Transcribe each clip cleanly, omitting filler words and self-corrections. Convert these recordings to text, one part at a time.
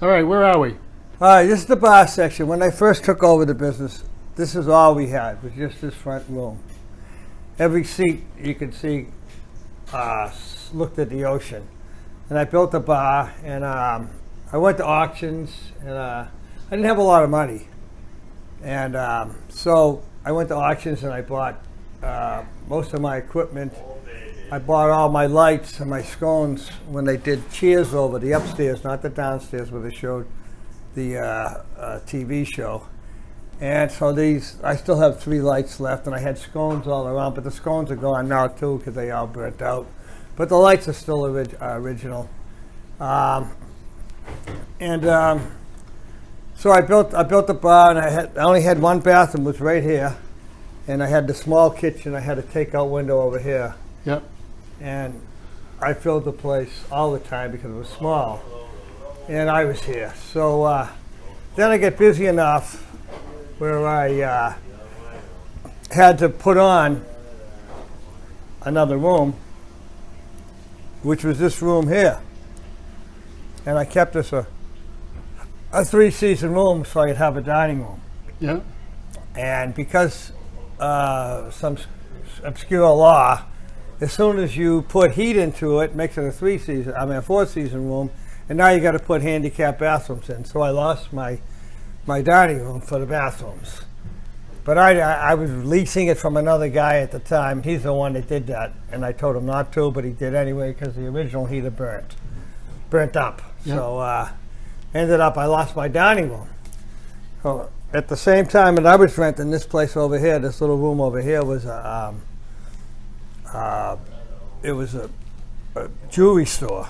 All right, where are we? All right, this is the bar section. When I first took over the business, this is all we had, was just this front room. Every seat you could see looked at the ocean. And I built a bar, and I went to auctions, and I didn't have a lot of money. And so I went to auctions and I bought most of my equipment. I bought all my lights and my scones when they did Cheers over, the upstairs, not the downstairs where they showed the TV show. And so I still have 3 lights left, and I had scones all around, but the scones are gone now too because they all burnt out. But the lights are still original. So I built the bar, and I only had one bathroom, was right here, and I had the small kitchen. I had a takeout window over here. Yep. And I filled the place all the time because it was small, and I was here. So then I get busy enough where I had to put on another room, which was this room here. And I kept this a 3-season room so I could have a dining room. Yeah. And because some obscure law, as soon as you put heat into it, makes it a 4-season room, and now you got to put handicap bathrooms in. So I lost my dining room for the bathrooms. But I was leasing it from another guy at the time. He's the one that did that, and I told him not to, but he did anyway because the original heater burnt up. Yep. So ended up I lost my dining room. So at the same time that I was renting this place over here, this little room over here was a jewelry store.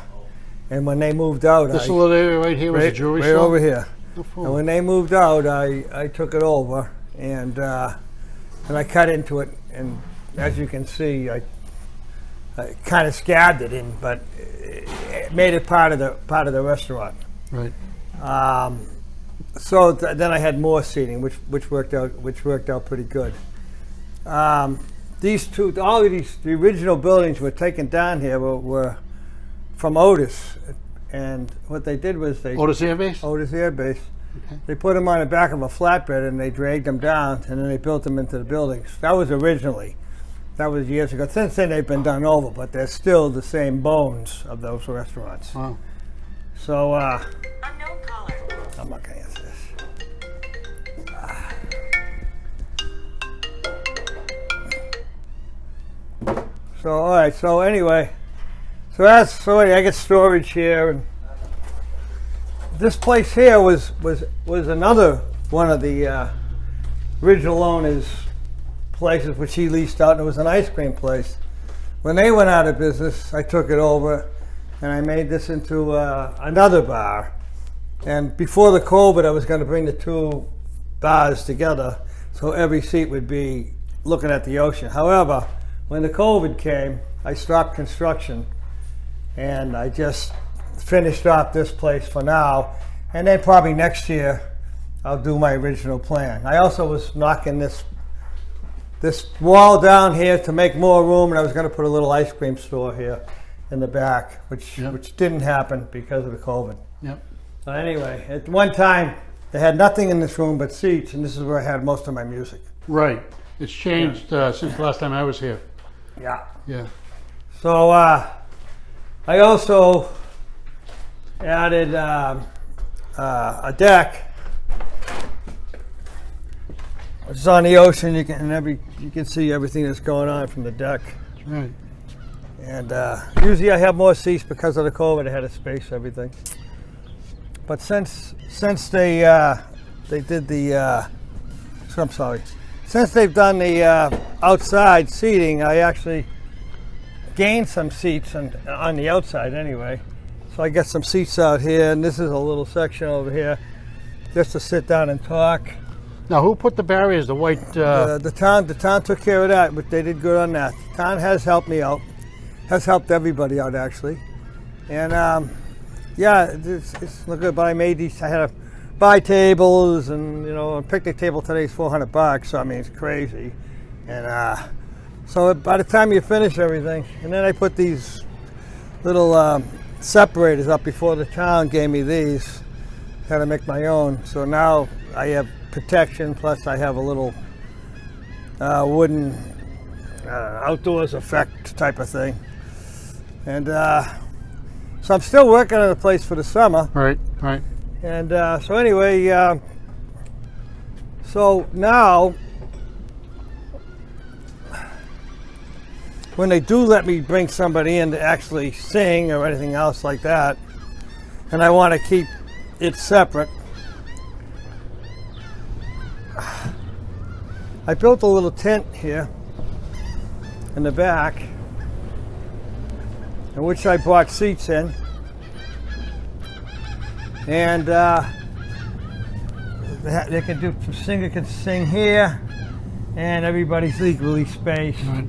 And when they moved out, This little area right here was a jewelry store? Right over here. Oh, And when they moved out, I took it over, and I cut into it, and as you can see, I kind of scabbed it in, but it made it part of the restaurant. Right. So then I had more seating, which worked out pretty good. All of the original buildings were taken down here were from Otis, and what they did was Otis Air Base? Otis Air Base. Okay. They put them on the back of a flatbed and they dragged them down, and then they built them into the buildings. That was years ago. Since then they've been done over, but they're still the same bones of those restaurants. Wow. So Unknown caller. I'm not gonna answer this. So all right. So anyway, I get storage here, and this place here was another one of the original owner's places which he leased out, and it was an ice cream place. When they went out of business, I took it over, and I made this into another bar. And before the COVID, I was going to bring the 2 bars together so every seat would be looking at the ocean. However, when the COVID came, I stopped construction, and I just finished off this place for now, and then probably next year I'll do my original plan. I also was knocking this wall down here to make more room, and I was going to put a little ice cream store here in the back, which didn't happen because of the COVID. Yep. So anyway, at one time they had nothing in this room but seats, and this is where I had most of my music. Right. It's changed since the last time I was here. Yeah. Yeah. So I also added a deck. It's on the ocean. You can see everything that's going on from the deck. Right. And usually I have more seats because of the COVID. I had to space everything. But since they did the since they've done the outside seating, I actually gained some seats on the outside anyway. So I got some seats out here, and this is a little section over here just to sit down and talk. Now, who put the barriers, the white? The town took care of that, but they did good on that. The town has helped me out, has helped everybody out actually, and yeah, it's look good. But I made these. I had to buy tables, and a picnic table today is $400. So I mean, it's crazy, and so by the time you finish everything, and then I put these little separators up before the town gave me these. Had to make my own. So now I have protection, plus I have a little wooden outdoors effect type of thing. And so I'm still working on the place for the summer. Right, right. And so anyway, so now when they do let me bring somebody in to actually sing or anything else like that, and I want to keep it separate, I built a little tent here in the back, in which I brought seats in, and they can do, the singer can sing here, and everybody's equally spaced. Right.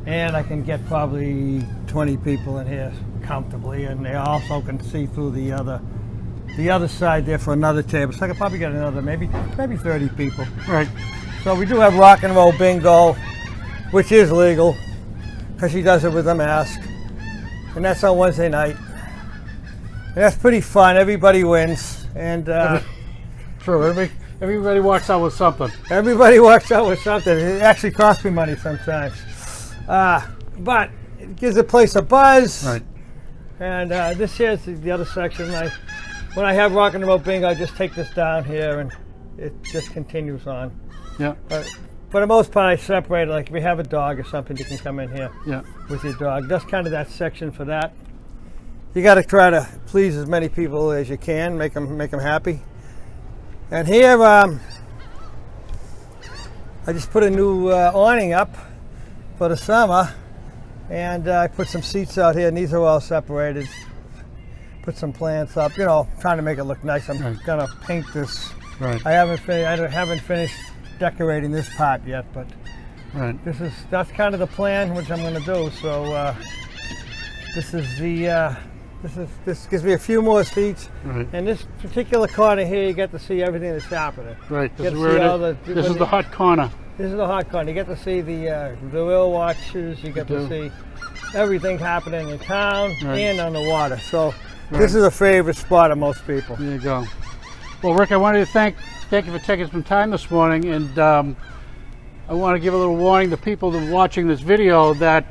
And I can get probably 20 people in here comfortably, and they also can see through the other side there for another table. So I could probably get another maybe 30 people. Right. So we do have rock and roll bingo, which is legal because she does it with a mask, and that's on Wednesday night. And that's pretty fun. Everybody wins, and True. Everybody walks out with something. everybody walks out with something. It actually costs me money sometimes. But it gives the place a buzz. Right. And this here is the other section. When I have rock and roll bingo, I just take this down here and it just continues on. Yeah. But for the most part, I separate it. Like if you have a dog or something, you can come in here Yeah. with your dog. That's kind of that section for that. You got to try to please as many people as you can, make them happy. And here, I just put a new awning up for the summer, and I put some seats out here, and these are all separated. Put some plants up, you know, trying to make it look nice. I'm Right. gonna paint this. Right. I haven't finished decorating this part yet, but Right. that's kind of the plan, which I'm going to do. So this gives me a few more seats, Right. and this particular corner here, you get to see everything that's happening. Right. You This get is to where see all it is. This is the hot corner. This is the hot corner. You get to see the whale watchers. You get to do. see everything happening in town Right. and on the water. So Right. this is a favorite spot of most people. There you go. Well, Rick, I wanted to thank you for taking some time this morning, and I want to give a little warning to people that are watching this video that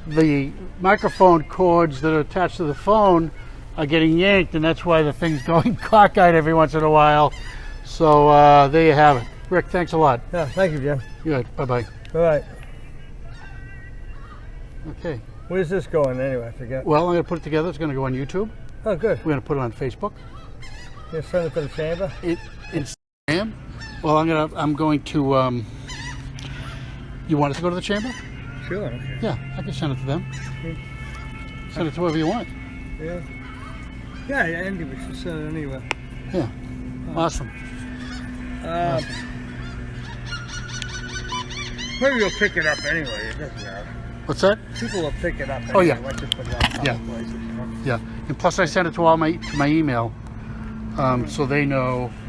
the microphone cords that are attached to the phone are getting yanked, and that's why the thing's going cockeyed every once in a while. So there you have it. Rick, thanks a lot. Yeah, thank you, Jim. Good. Bye-bye. All right. Okay. Where's this going anyway? I forget. Well, I'm going to put it together. It's going to go on YouTube. Oh, good. We're going to put it on Facebook. You send it to the chamber? Instagram. Well, I'm going to. You want us to go to the chamber? Sure. Okay. Yeah, I can send it to them. Send it to whoever you want. Yeah. Yeah, Andy, we should send it anyway. Yeah. Awesome. Maybe you'll pick it up anyway. It doesn't matter. What's that? People will pick it up anyway. Oh, yeah. Once you put it on Yeah. places, you know? Yeah. And plus, I send it to my email, so they know